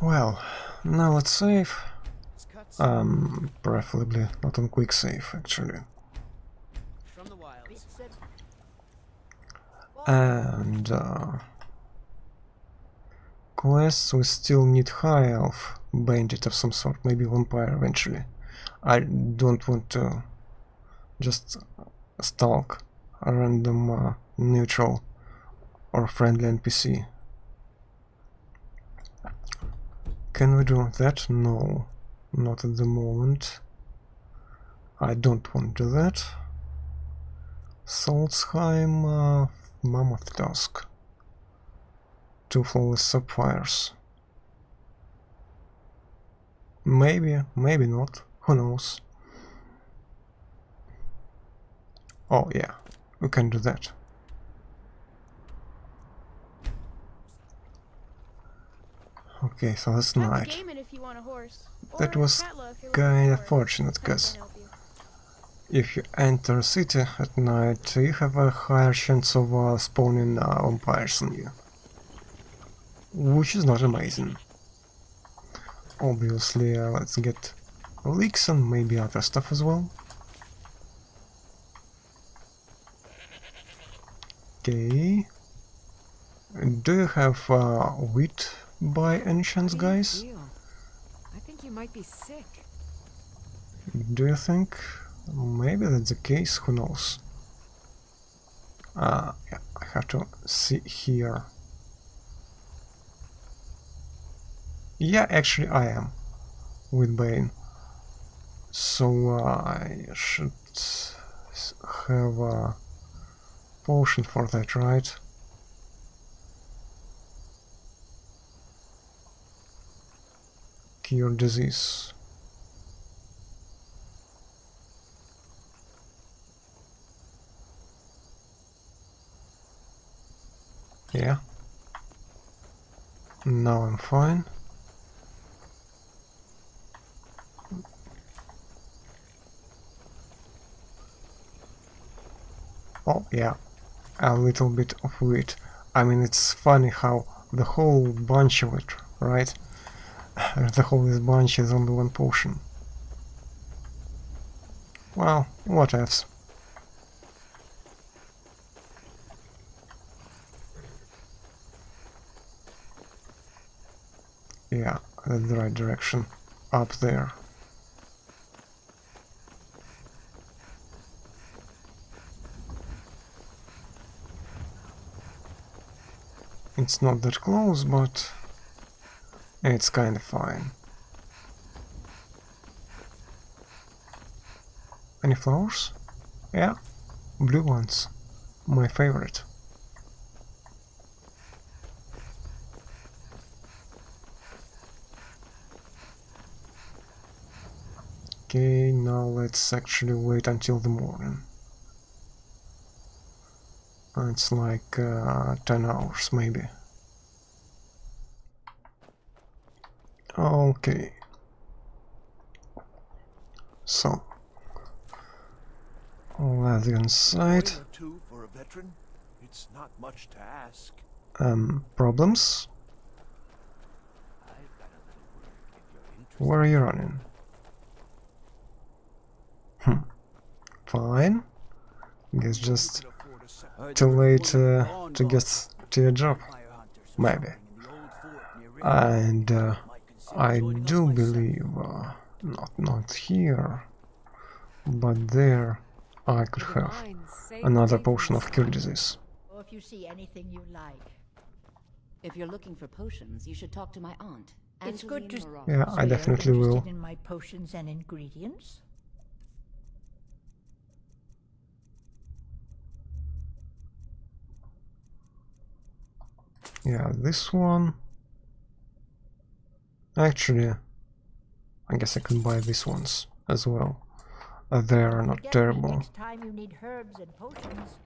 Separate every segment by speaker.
Speaker 1: Well, now let's save. Preferably not on quick save, actually. And quests, we still need high elf bandit of some sort, maybe vampire eventually. I don't want to just stalk a random neutral or friendly NPC. Can we do that? No, not at the moment. I don't want to do that. Solstheim, Mammoth Tusk. 2 flawless sapphires. Maybe, maybe not. Who knows? Oh yeah, we can do that. Okay, so that's night. That was kinda fortunate, cause if you enter a city at night, you have a higher chance of spawning vampires on you. Which is not amazing. Obviously, let's get leaks and maybe other stuff as well. Okay. Do you have wheat by any chance, guys?
Speaker 2: I think you might be sick.
Speaker 1: Do you think? Maybe that's the case, who knows? Yeah, I have to see here. Yeah, actually I am with Bane. So I should have a potion for that, right? Cure disease. Yeah. Now I'm fine. Oh yeah, a little bit of wheat. I mean, it's funny how the whole bunch of it, right? The whole this bunch is only 1 potion. Well, what ifs. Yeah, that's the right direction. Up there. It's not that close, but it's kinda fine. Any flowers? Yeah, blue ones. My favorite. Okay, now let's actually wait until the morning. It's like 10 hours, maybe. Okay. So, let's go inside.
Speaker 3: For a veteran, it's not much to ask.
Speaker 1: Problems? Where are you running? Fine. Guess just too late to get to your job. Maybe. And I do believe, not here, but there I could have another potion of cure disease.
Speaker 4: Or if you see anything you like.
Speaker 2: If you're looking for potions, you should talk to my aunt.
Speaker 4: It's good to...
Speaker 1: Yeah, I definitely will.
Speaker 4: Interested in my potions and ingredients?
Speaker 1: Yeah, this one. Actually, I guess I can buy these ones as well. They are not
Speaker 4: Forget me
Speaker 1: terrible.
Speaker 4: Next time you need herbs and potions.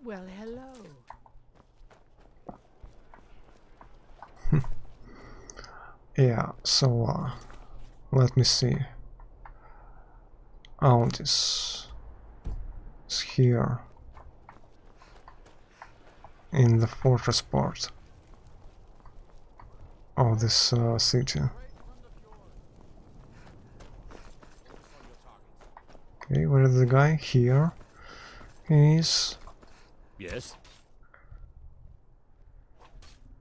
Speaker 4: Well, hello.
Speaker 1: Yeah, so let me see. Aldis is here in the fortress part. of this city. Okay, where is the guy? Here. He is.
Speaker 3: Yes?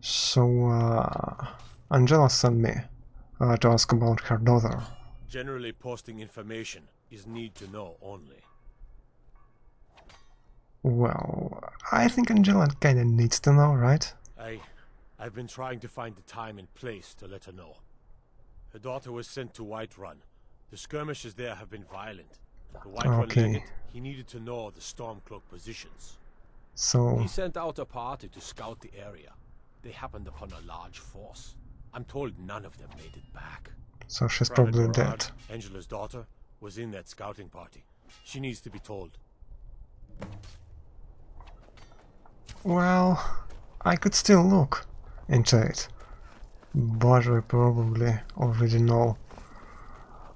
Speaker 1: So, Angela sent me to ask about her daughter.
Speaker 3: Generally posting information is need to know only.
Speaker 1: Well, I think Angela kinda needs to know, right?
Speaker 3: I've been trying to find the time and place to let her know. Her daughter was sent to Whiterun. The skirmishes there have been violent. The Whiterun legate, he needed to know the Stormcloak positions.
Speaker 1: So...
Speaker 3: He sent out a party to scout the area. They happened upon a large force. I'm told none of them made it back.
Speaker 1: So she's
Speaker 3: Private
Speaker 1: probably
Speaker 3: Gerard,
Speaker 1: dead.
Speaker 3: Angela's daughter, was in that scouting party. She needs to be told.
Speaker 1: Well, I could still look into it, but we probably already know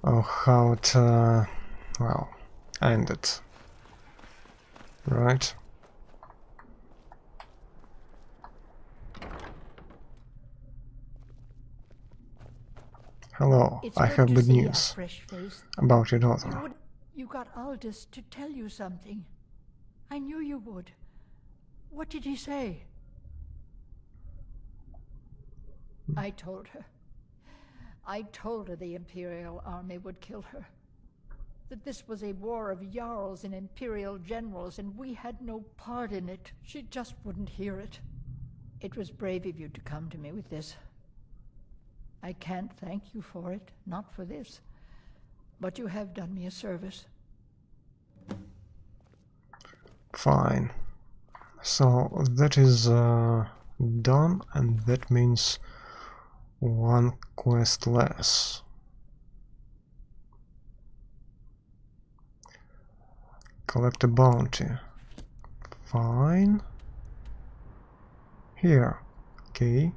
Speaker 1: how it, well, ended, right? Hello,
Speaker 4: It's
Speaker 1: I
Speaker 4: good
Speaker 1: have
Speaker 4: to
Speaker 1: good
Speaker 4: see a
Speaker 1: news
Speaker 4: fresh face.
Speaker 1: about your daughter.
Speaker 4: You got Aldous to tell you something. I knew you would. What did he say? I told her. I told her the Imperial army would kill her. That this was a war of Jarls and Imperial generals, and we had no part in it. She just wouldn't hear it. It was brave of you to come to me with this. I can't thank you for it, not for this. But you have done me a service.
Speaker 1: Fine. So that is done, and that means one quest less. Collect a bounty. Fine. Here. Okay.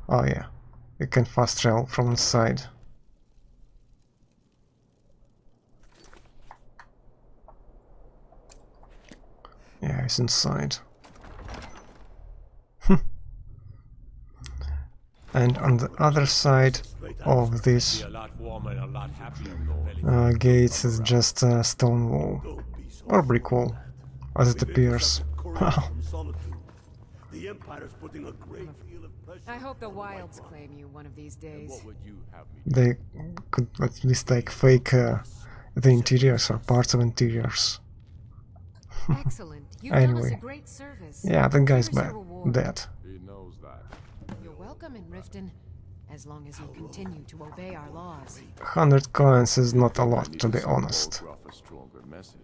Speaker 1: Oh yeah. You can fast travel from inside. Yeah, it's inside. And on the other side of this gates is just a stone wall. Or brick wall, as it appears. Wow.
Speaker 5: The Empire's putting a great deal of pressure.
Speaker 2: I hope the wilds claim you one of these days.
Speaker 5: What would you have me
Speaker 1: They could at least like fake the interiors or parts of interiors.
Speaker 2: Excellent. You've done us a
Speaker 1: Anyway.
Speaker 2: great service.
Speaker 1: Yeah, the guy's
Speaker 2: Here's your
Speaker 1: bad.
Speaker 2: reward.
Speaker 1: Dead.
Speaker 5: He knows that.
Speaker 2: You're welcome in Riften, as long as you continue to obey our laws.
Speaker 1: 100 coins is not a lot, to be honest.
Speaker 5: A stronger message.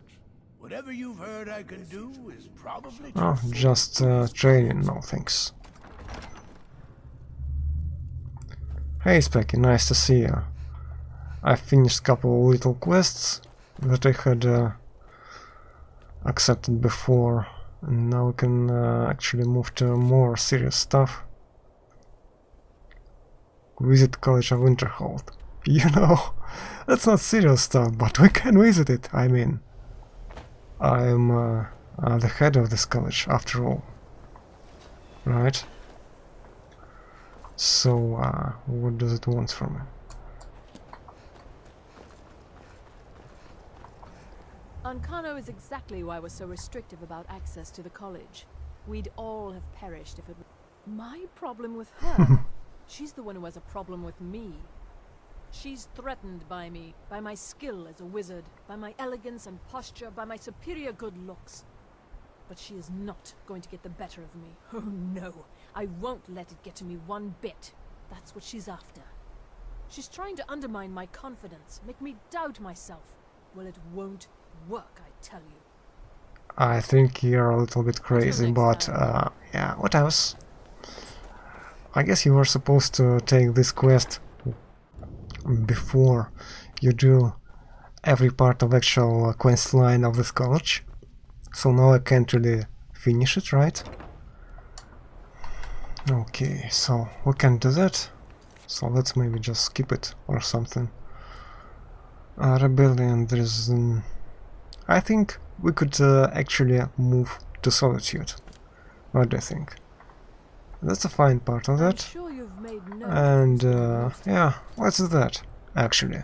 Speaker 3: Whatever you've heard I can do is probably
Speaker 1: Oh, just training, no thanks. Hey Specky, nice to see you. I finished a couple of little quests that I had accepted before, and now we can actually move to more serious stuff. Visit College of Winterhold. You know, that's not serious stuff, but we can visit it, I mean. I'm the head of this college, after all. Right? So, what does it want from me?
Speaker 6: Ancano is exactly why we're so restrictive about access to the college. We'd all have perished if it were my problem with her. She's the one who has a problem with me. She's threatened by me, by my skill as a wizard, by my elegance and posture, by my superior good looks. But she is not going to get the better of me. Oh no, I won't let it get to me one bit. That's what she's after. She's trying to undermine my confidence, make me doubt myself. Well, it won't work, I tell you.
Speaker 1: I think you're a little bit crazy,
Speaker 6: next
Speaker 1: but
Speaker 6: time.
Speaker 1: yeah, what else? I guess you were supposed to take this quest before you do every part of actual quest line of this college. So now I can't really finish it, right? Okay, so we can do that. So let's maybe just skip it or something. Rebellion, there's... I think we could actually move to Solitude. What do you think? That's a fine part of
Speaker 6: I'm
Speaker 1: that.
Speaker 6: sure you've made no
Speaker 1: And
Speaker 6: difference to the most.
Speaker 1: yeah, let's do that, actually.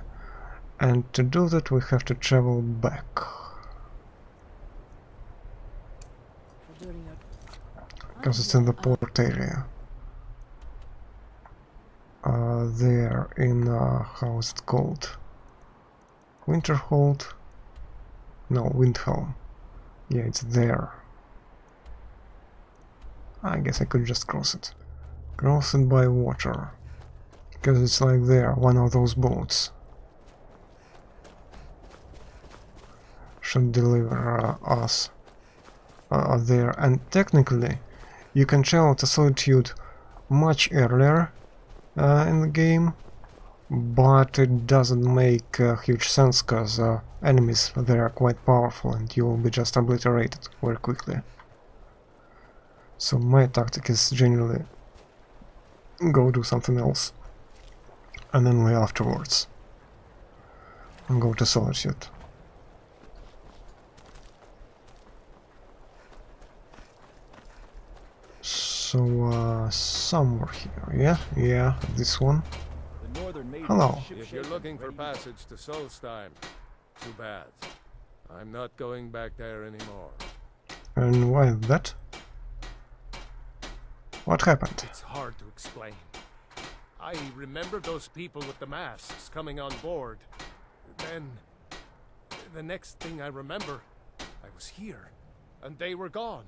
Speaker 1: And to do that we have to travel back.
Speaker 6: During your
Speaker 1: Because it's in the port area. There in, how is it called? Winterhold? No, Windhelm. Yeah, it's there. I guess I could just cross it. Cross it by water. Because it's like there, one of those boats. Should deliver us there. And technically, you can travel to Solitude much earlier in the game, but it doesn't make huge sense because enemies there are quite powerful and you will be just obliterated very quickly. So my tactic is generally go do something else and only afterwards and go to Solitude. So somewhere here, yeah, this one. Hello.
Speaker 7: If you're looking for passage to Solstheim, too bad. I'm not going back there anymore.
Speaker 1: And why that? What happened?
Speaker 7: It's hard to explain. I remember those people with the masks coming on board. Then, the next thing I remember, I was here, and they were gone.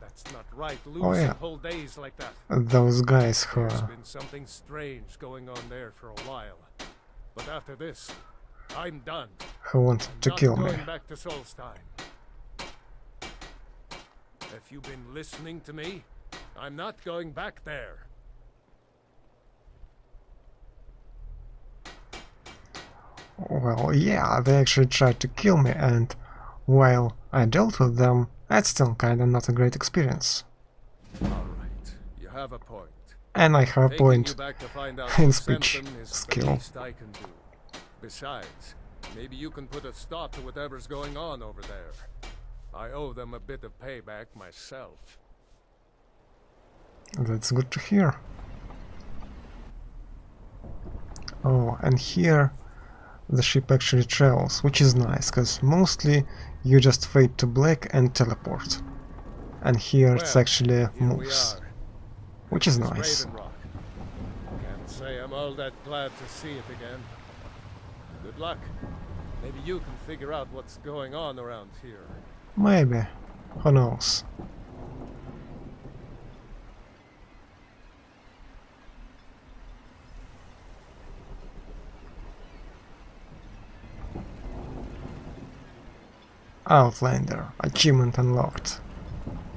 Speaker 7: That's not right, losing whole days like that.
Speaker 1: Those guys who...
Speaker 7: There's been something strange going on there for a while. But after this, I'm done.
Speaker 1: who wanted to kill me.
Speaker 7: Not going back to Solstheim. If you've been listening to me, I'm not going back there.
Speaker 1: Well, yeah, they actually tried to kill me, and while I dealt with them, that's still kinda not a great experience.
Speaker 7: Alright, you have a point.
Speaker 1: And I have a
Speaker 7: Taking
Speaker 1: point
Speaker 7: you back to find out
Speaker 1: in
Speaker 7: who sent
Speaker 1: speech
Speaker 7: them is
Speaker 1: skill.
Speaker 7: the least I can do. Besides, maybe you can put a stop to whatever's going on over there. I owe them a bit of payback myself.
Speaker 1: That's good to hear. Oh, and here the ship actually travels, which is nice, because mostly you just fade to black and teleport. And here it's actually
Speaker 7: Here we
Speaker 1: moves,
Speaker 7: are.
Speaker 1: which is
Speaker 7: This
Speaker 1: nice.
Speaker 7: Raven Rock. Can't say I'm all that glad to see it again. Good luck. Maybe you can figure out what's going on around here.
Speaker 1: Maybe. Who knows? Outlander. Achievement unlocked.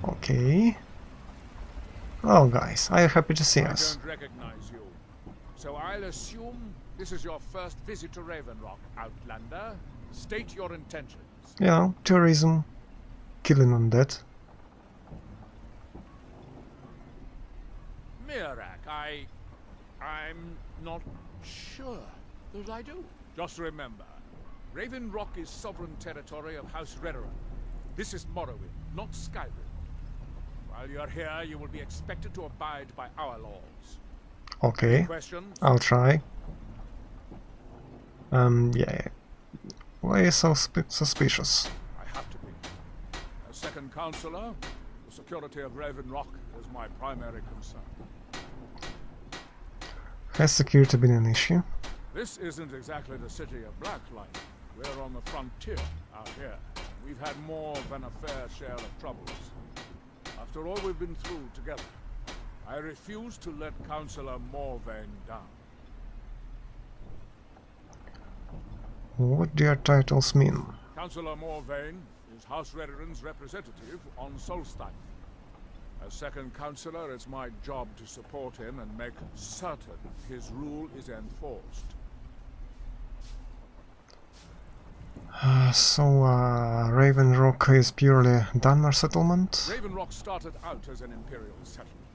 Speaker 1: Okay. Hello guys, are you happy to see us?
Speaker 8: I don't recognize you. So I'll assume this is your first visit to Raven Rock, Outlander. State your intentions.
Speaker 1: You know, tourism, killing undead.
Speaker 8: Mirak, I'm not sure that I do. Just remember, Raven Rock is sovereign territory of House Redoran. This is Morrowind, not Skyrim. While you're here, you will be expected to abide by our laws.
Speaker 1: Okay,
Speaker 8: Questions?
Speaker 1: I'll try. Yeah. Why are you so suspicious?
Speaker 8: I have to be. As second counselor, the security of Raven Rock is my primary concern.
Speaker 1: Has security been an issue?
Speaker 8: This isn't exactly the city of Blacklight. We're on the frontier out here. We've had more than a fair share of troubles. After all we've been through together, I refuse to let Councillor Morvain down.
Speaker 1: What do your titles mean?
Speaker 8: Councillor Morvain is House Redoran's representative on Solstheim. As second councillor, it's my job to support him and make certain his rule is enforced.
Speaker 1: Raven Rock is purely Dunmer settlement?
Speaker 8: Raven Rock started out as an Imperial settlement.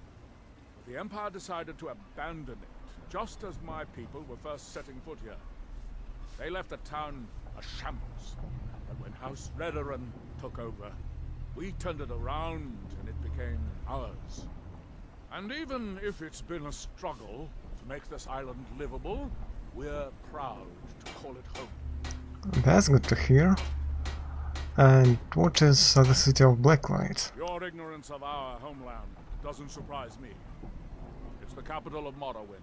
Speaker 8: But the Empire decided to abandon it, just as my people were first setting foot here. They left the town a shambles. But when House Redoran took over, we turned it around and it became ours. And even if it's been a struggle to make this island livable, we're proud to call it home.
Speaker 1: That's good to hear. And what is the city of Blacklight?
Speaker 8: Your ignorance of our homeland doesn't surprise me. It's the capital of Morrowind.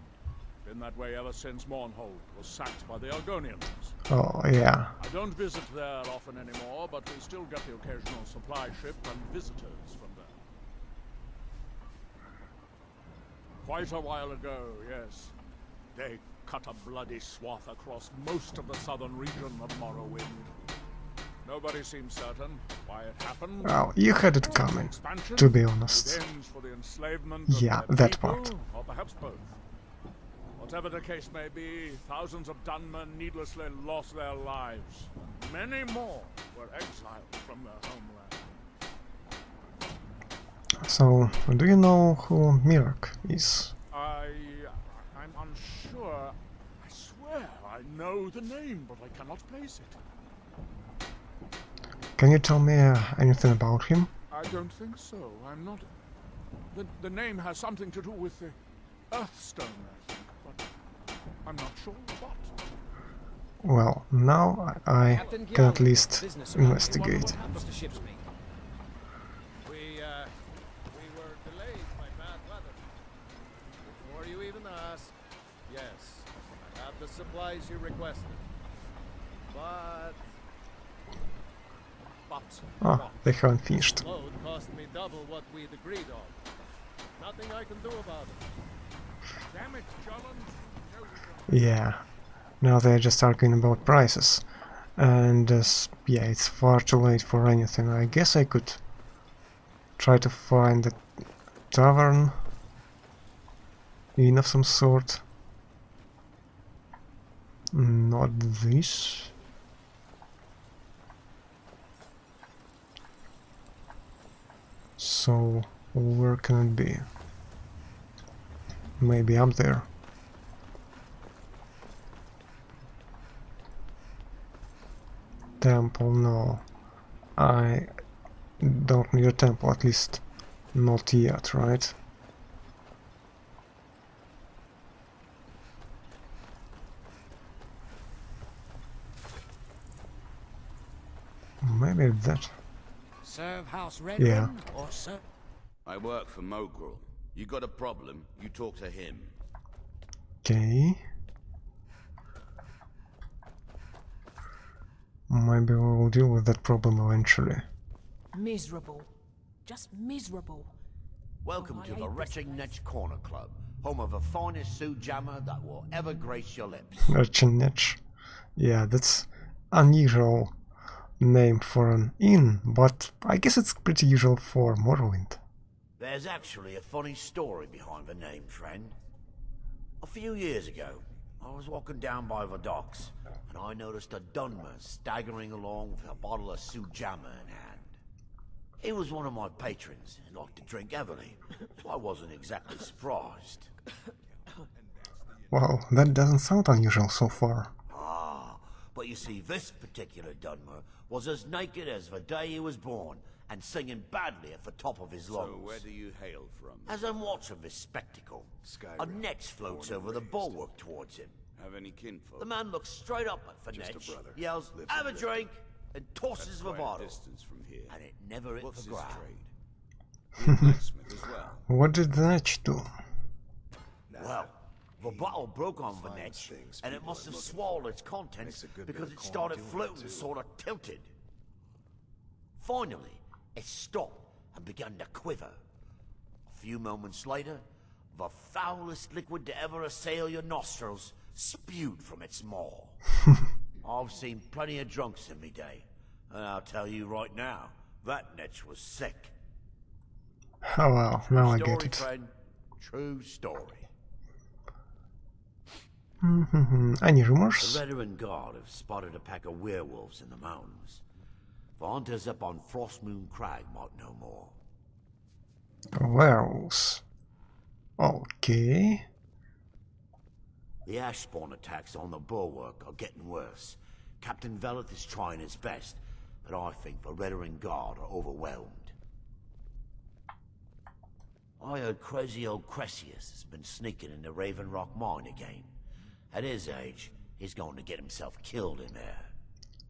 Speaker 8: Been that way ever since Mournhold was sacked by the Argonians.
Speaker 1: Oh, yeah.
Speaker 8: I don't visit there often anymore, but we still get the occasional supply ship and visitors from there. Quite a while ago, yes. They cut a bloody swath across most of the southern region of Morrowind. Nobody seems certain why it happened.
Speaker 1: Well, you had it coming, to be honest.
Speaker 8: Ends for the enslavement
Speaker 1: Yeah,
Speaker 8: of their
Speaker 1: that
Speaker 8: people,
Speaker 1: part.
Speaker 8: or perhaps both. Whatever the case may be, thousands of Dunmer needlessly lost their lives. Many more were exiled from their homeland.
Speaker 1: So, do you know who Mirak is?
Speaker 8: I'm unsure. I swear I know the name, but I cannot place it.
Speaker 1: Can you tell me anything about him?
Speaker 8: I don't think so. I'm not... The name has something to do with the Earthstone, I think, but I'm not sure what.
Speaker 1: Well, now I can at least investigate.
Speaker 7: We were delayed by bad weather. Before you even ask, yes, I have the supplies you requested. But
Speaker 1: Ah, they haven't finished.
Speaker 7: the load cost me double what we'd agreed on. Nothing I can do about it.
Speaker 8: Damn it, Jolland.
Speaker 1: Yeah, now they're just arguing about prices. And yeah, it's far too late for anything. I guess I could try to find a tavern, inn of some sort. Not this. So, where can it be? Maybe up there. Temple, no. I don't need a temple, at least not yet, right? Maybe that.
Speaker 9: Serve House
Speaker 1: Yeah.
Speaker 9: or serve... I work for Mogrel. You got a problem, you talk to him.
Speaker 1: Okay. Maybe we will deal with that problem eventually.
Speaker 6: Miserable. Just miserable.
Speaker 10: Welcome
Speaker 6: Oh, I
Speaker 10: to the
Speaker 6: hate this
Speaker 10: Wretching
Speaker 6: place.
Speaker 10: Netch Corner Club, home of the finest Sue Jammer that will ever grace your lips.
Speaker 1: Archinech. Yeah, that's unusual name for an inn, but I guess it's pretty usual for Morrowind.
Speaker 10: There's actually a funny story behind the name, friend. A few years ago, I was walking down by the docks, and I noticed a Dunmer staggering along with a bottle of Sue Jammer in hand. He was one of my patrons and liked to drink heavily, so I wasn't exactly surprised.
Speaker 1: Well, that doesn't sound unusual so far.
Speaker 10: Ah, but you see, this particular Dunmer was as naked as the day he was born, and singing badly at the top of his lungs.
Speaker 9: So where do you hail from?
Speaker 10: As I'm watching this spectacle, a Netch floats over the bulwark towards him.
Speaker 9: Have any kinfolk?
Speaker 10: The man looks straight up at the Netch, yells, "Have a drink!" and tosses the bottle.
Speaker 9: Distance from here.
Speaker 10: And it never hit
Speaker 9: What's
Speaker 10: the
Speaker 9: his
Speaker 10: ground.
Speaker 9: trade? You're a blacksmith as well.
Speaker 1: What did the Netch do?
Speaker 10: Well, the bottle broke on the Netch, and it must have swallowed its contents because it started floating sort of tilted. Finally, it stopped and began to quiver. A few moments later, the foulest liquid to ever assail your nostrils spewed from its maw. I've seen plenty of drunks in me day, and I'll tell you right now, that Netch was sick.
Speaker 1: Oh well, now I
Speaker 10: Story,
Speaker 1: get it.
Speaker 10: friend. True story.
Speaker 1: Any
Speaker 10: The
Speaker 1: rumors?
Speaker 10: veteran guard have spotted a pack of werewolves in the mountains. The hunters up on Frostmoon Crag might know more.
Speaker 1: Werewolves. Okay.
Speaker 10: The Ashspawn attacks on the bulwark are getting worse. Captain Veleth is trying his best, but I think the veteran guard are overwhelmed. I heard crazy old Cressius has been sneaking in the Raven Rock mine again. At his age, he's going to get himself killed in there.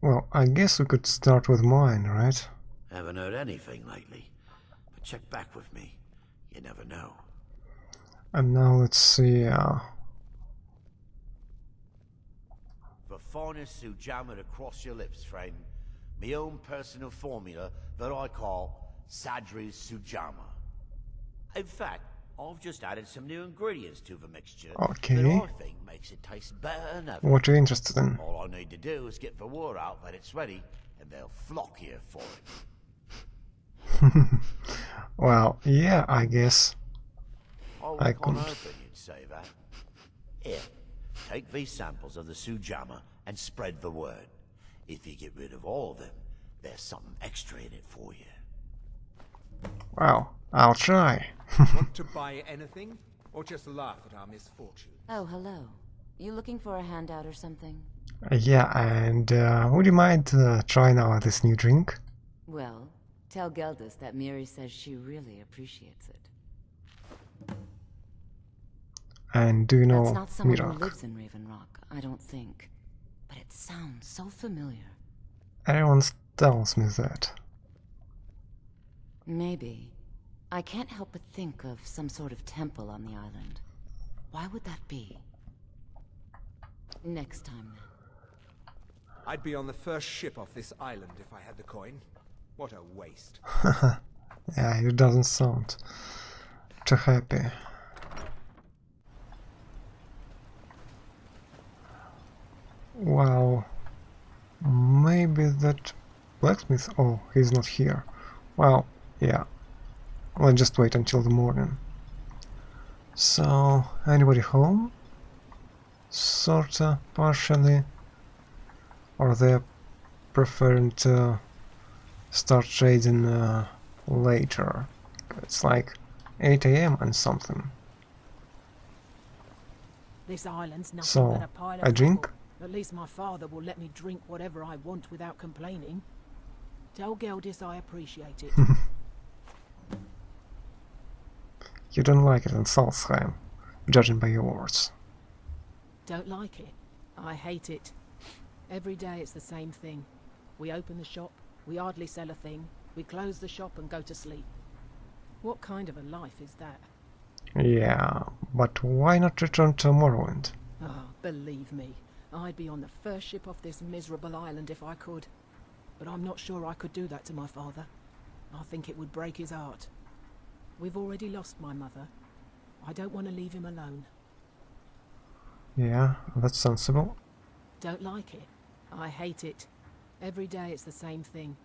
Speaker 1: Well, I guess we could start with mine, right?
Speaker 10: Haven't heard anything lately, but check back with me. You never know.
Speaker 1: And now let's see.
Speaker 10: The finest Sujamma to cross your lips, friend. My own personal formula that I call Sadri's Sujamma. In fact, I've just added some new ingredients to the mixture
Speaker 1: Okay.
Speaker 10: that I think makes it taste better than ever.
Speaker 1: What are you interested in?
Speaker 10: All I need to do is get the word out that it's ready, and they'll flock here for it.
Speaker 1: Well, yeah, I guess.
Speaker 10: I was
Speaker 1: I
Speaker 10: kinda
Speaker 1: couldn't.
Speaker 10: hoping you'd say that. Here, take these samples of the Sujamma and spread the word. If you get rid of all of them, there's something extra in it for you.
Speaker 1: Well, I'll try.
Speaker 11: Want to buy anything, or just laugh at our misfortune?
Speaker 12: Oh, hello. You looking for a handout or something?
Speaker 1: Yeah, and would you mind trying out this new drink?
Speaker 12: Well, tell Geldis that Miri says she really appreciates it.
Speaker 1: And do you know
Speaker 12: That's not someone who
Speaker 1: Mirak?
Speaker 12: lives in Raven Rock, I don't think. But it sounds so familiar.
Speaker 1: Everyone tells me that.
Speaker 12: Maybe. I can't help but think of some sort of temple on the island. Why would that be? Next time, then.
Speaker 11: I'd be on the first ship off this island if I had the coin. What a waste.
Speaker 1: Yeah, it doesn't sound too happy. Well, maybe that blacksmith... Oh, he's not here. Well, yeah. Let's just wait until the morning. So, anybody home? Sorta, partially. Or they're preferring to start trading later. It's like 8 AM and something.
Speaker 13: This island's nothing
Speaker 1: So,
Speaker 13: but a pile
Speaker 1: a
Speaker 13: of
Speaker 1: drink?
Speaker 13: rubble. At least my father will let me drink whatever I want without complaining. Tell Geldis I appreciate it.
Speaker 1: You don't like it in Solstheim, judging by your words.
Speaker 13: Don't like it? I hate it. Every day it's the same thing. We open the shop, we hardly sell a thing, we close the shop and go to sleep. What kind of a life is that?
Speaker 1: Yeah, but why not return to Morrowind?
Speaker 13: Oh, believe me, I'd be on the first ship off this miserable island if I could. But I'm not sure I could do that to my father. I think it would break his heart. We've already lost my mother. I don't want to leave him alone.
Speaker 1: Yeah, that's sensible.
Speaker 13: Don't like it? I hate it. Every day it's the same thing.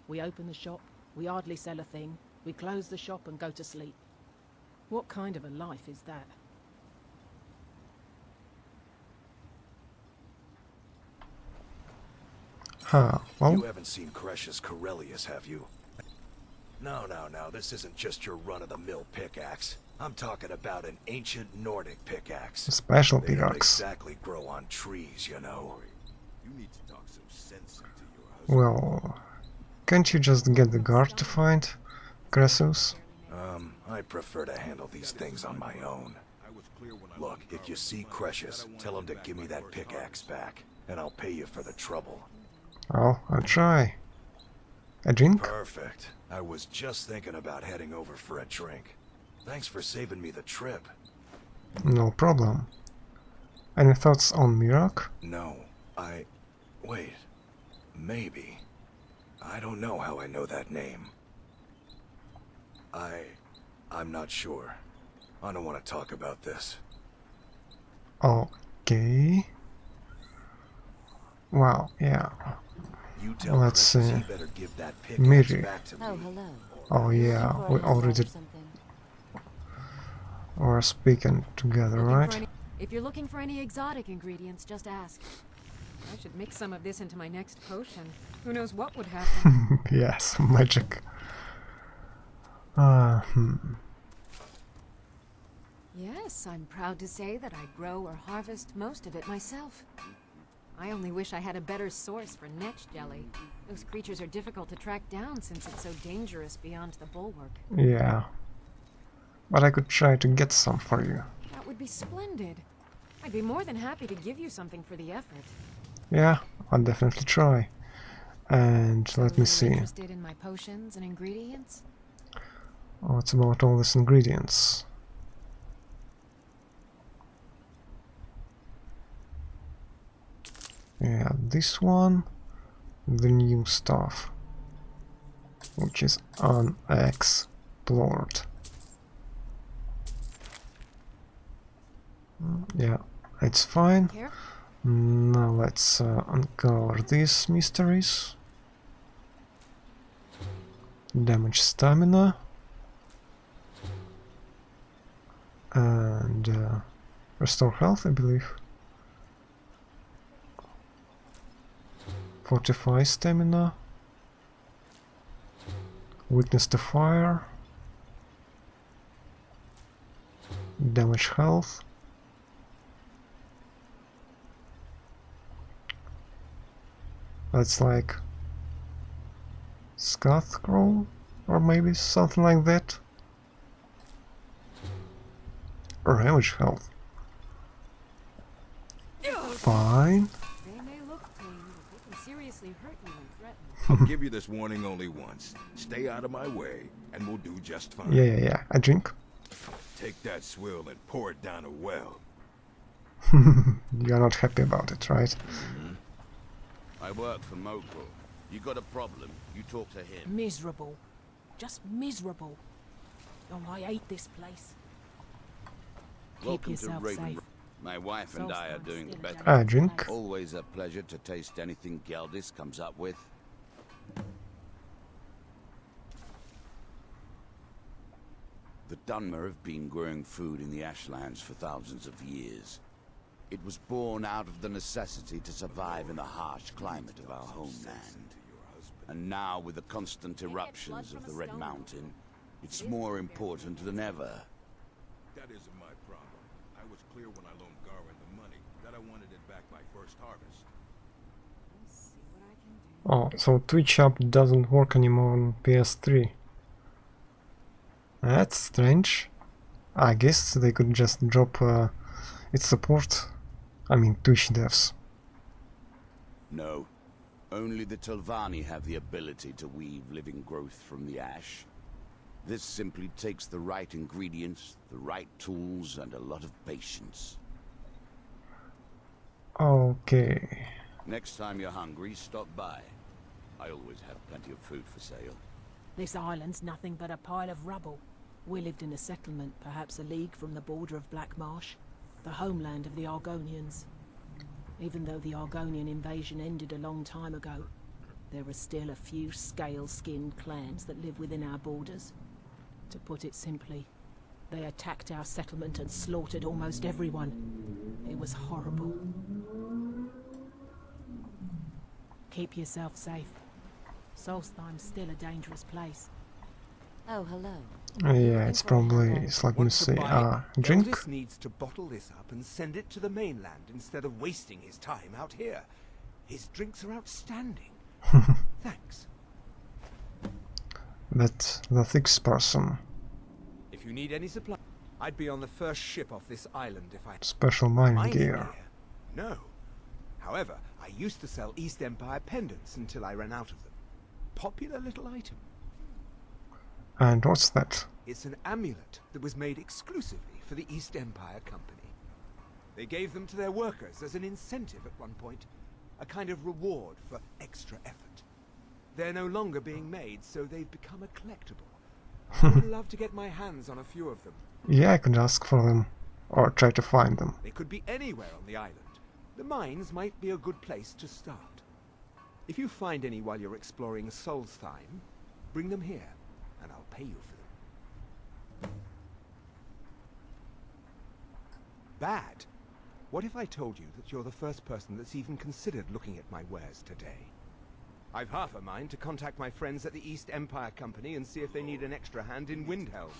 Speaker 13: We open the shop, we hardly sell a thing, we close the shop and go to sleep. What kind of a life is that?
Speaker 1: Huh, well...
Speaker 14: You haven't seen Cressius Corellius, have you? No, this isn't just your run-of-the-mill pickaxe. I'm talking about an ancient Nordic pickaxe.
Speaker 1: A special
Speaker 14: They don't
Speaker 1: pickaxe.
Speaker 14: exactly grow on trees, you know.
Speaker 5: You need to talk some sense into your husband.
Speaker 1: Well, can't you just get the guard to find Cressius?
Speaker 14: I prefer to handle these things on my own. Look, if you see Cressius, tell him to give me that pickaxe back, and I'll pay you for the trouble.
Speaker 1: Well, I'll try. A drink?
Speaker 14: Perfect. I was just thinking about heading over for a drink. Thanks for saving me the trip.
Speaker 1: No problem. Any thoughts on Mirak?
Speaker 14: No, wait. Maybe. I don't know how I know that name. I'm not sure. I don't want to talk about this.
Speaker 1: Okay. Well, yeah.
Speaker 14: You tell
Speaker 1: Let's see.
Speaker 14: Cressius he better give that pickaxe
Speaker 1: Miri.
Speaker 14: back to me.
Speaker 12: Oh, hello.
Speaker 1: Oh yeah, we already were speaking together, right?
Speaker 2: If you're looking for any exotic ingredients, just ask. I should mix some of this into my next potion. Who knows what would happen?
Speaker 1: Yes, magic.
Speaker 2: Yes, I'm proud to say that I grow or harvest most of it myself. I only wish I had a better source for netch jelly. Those creatures are difficult to track down since it's so dangerous beyond the bulwark.
Speaker 1: Yeah. But I could try to get some for you.
Speaker 2: That would be splendid. I'd be more than happy to give you something for the effort.
Speaker 1: Yeah, I'll definitely try. And let me see.
Speaker 2: Interested in my potions and ingredients?
Speaker 1: What's about all these ingredients? Yeah, this one, the new stuff, which is unexplored. Yeah, it's fine. Now let's uncover these mysteries. Damage stamina. And restore health, I believe. Fortify stamina. Weakness to fire. Damage health. That's like Scath Scroll, or maybe something like that. Ravage health. Fine.
Speaker 2: They may look tame, but they can seriously hurt you and threaten.
Speaker 14: I'll give you this warning only once. Stay out of my way, and we'll do just fine.
Speaker 1: Yeah. I drink.
Speaker 14: Take that swill and pour it down a well.
Speaker 1: You're not happy about it, right?
Speaker 9: I work for Mogul. You got a problem, you talk to him.
Speaker 13: Miserable. Just miserable. Oh, I hate this place. Keep
Speaker 9: Welcome
Speaker 13: yourself
Speaker 9: to Raven.
Speaker 13: safe.
Speaker 9: My wife and I are doing the best.
Speaker 1: I drink.
Speaker 9: Always a pleasure to taste anything Geldis comes up with. The Dunmer have been growing food in the Ashlands for thousands of years. It was born out of the necessity to survive in the harsh climate of our homeland. And now, with the constant eruptions of the Red Mountain, it's more important than ever.
Speaker 5: That isn't my problem. I was clear when I loaned Garwin the money that I wanted it back by first harvest.
Speaker 1: Oh, so Twitch app doesn't work anymore on PS3. That's strange. I guess they could just drop its support. I mean, Twitch devs.
Speaker 9: No. Only the Telvanni have the ability to weave living growth from the ash. This simply takes the right ingredients, the right tools, and a lot of patience.
Speaker 1: Okay.
Speaker 9: Next time you're hungry, stop by. I always have plenty of food for sale.
Speaker 13: This island's nothing but a pile of rubble. We lived in a settlement, perhaps a league from the border of Black Marsh, the homeland of the Argonians. Even though the Argonian invasion ended a long time ago, there are still a few scale-skinned clans that live within our borders. To put it simply, they attacked our settlement and slaughtered almost everyone. It was horrible. Keep yourself safe. Solstheim's still a dangerous place.
Speaker 12: Oh, hello.
Speaker 1: Yeah, it's probably, let me see, drink?
Speaker 11: Geldis needs to bottle this up and send it to the mainland instead of wasting his time out here. His drinks are outstanding. Thanks.
Speaker 1: That's the thick person.
Speaker 11: If you need any supply, I'd be on the first ship off this island if I...
Speaker 1: Special mining gear.
Speaker 11: No. However, I used to sell East Empire pendants until I ran out of them. Popular little item.
Speaker 1: And what's that?
Speaker 11: It's an amulet that was made exclusively for the East Empire Company. They gave them to their workers as an incentive at one point, a kind of reward for extra effort. They're no longer being made, so they've become a collectible. I would love to get my hands on a few of them.
Speaker 1: Yeah, I could ask for them, or try to find them.
Speaker 11: They could be anywhere on the island. The mines might be a good place to start. If you find any while you're exploring Solstheim, bring them here, and I'll pay you for them. Bad? What if I told you that you're the first person that's even considered looking at my wares today? I've half a mind to contact my friends at the East Empire Company and see if they need an extra hand in Windhelm.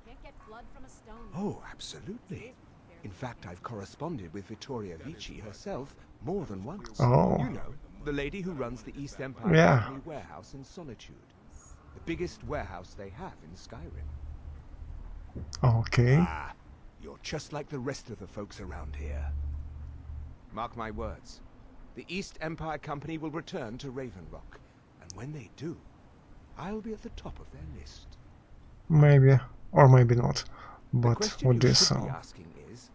Speaker 2: Can't get blood from a stone.
Speaker 11: Oh, absolutely. In fact, I've corresponded with Vittoria Vici herself more than once.
Speaker 1: Oh.
Speaker 11: You know, the lady who runs the East Empire
Speaker 1: Yeah.
Speaker 11: Company warehouse in Solitude. The biggest warehouse they have in Skyrim.
Speaker 1: Okay.
Speaker 11: Ah, you're just like the rest of the folks around here. Mark my words. The East Empire Company will return to Raven Rock. And when they do, I'll be at the top of their list.
Speaker 1: Maybe, or maybe not.
Speaker 11: The
Speaker 1: But
Speaker 11: question
Speaker 1: what do
Speaker 11: you
Speaker 1: you
Speaker 11: should
Speaker 1: sell?
Speaker 11: be asking is,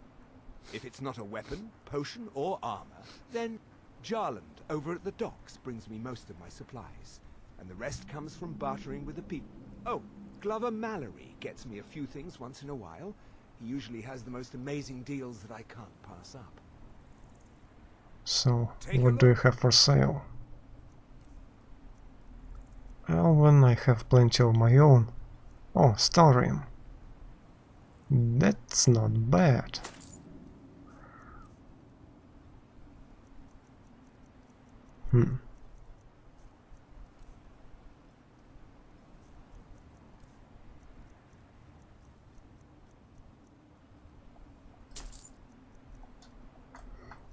Speaker 11: if it's not a weapon, potion, or armor, then Jarland over at the docks brings me most of my supplies. And the rest comes from bartering with the people. Oh, Glover Mallory gets me a few things once in a while. He usually has the most amazing deals that I can't pass up.
Speaker 1: So, what do you have for sale? Well, when I have plenty of my own. Oh, Skyrim. That's not bad.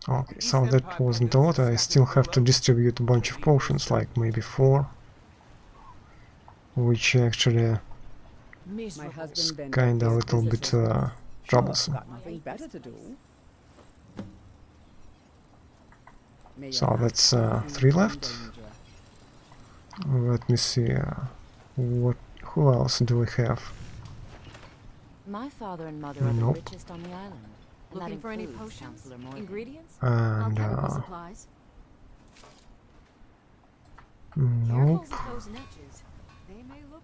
Speaker 1: Okay, so that wasn't a lot. I still have to distribute a bunch of potions, like maybe 4. Which actually is kinda a little bit troublesome.
Speaker 15: Got nothing better to do.
Speaker 1: So that's 3 left. Let me see. Who else do we have?
Speaker 12: My father and mother are the richest on the island.
Speaker 2: Looking for any potions? Ingredients?
Speaker 1: And
Speaker 2: Alchemical supplies?
Speaker 1: nope.
Speaker 2: Careful with those niches. They may look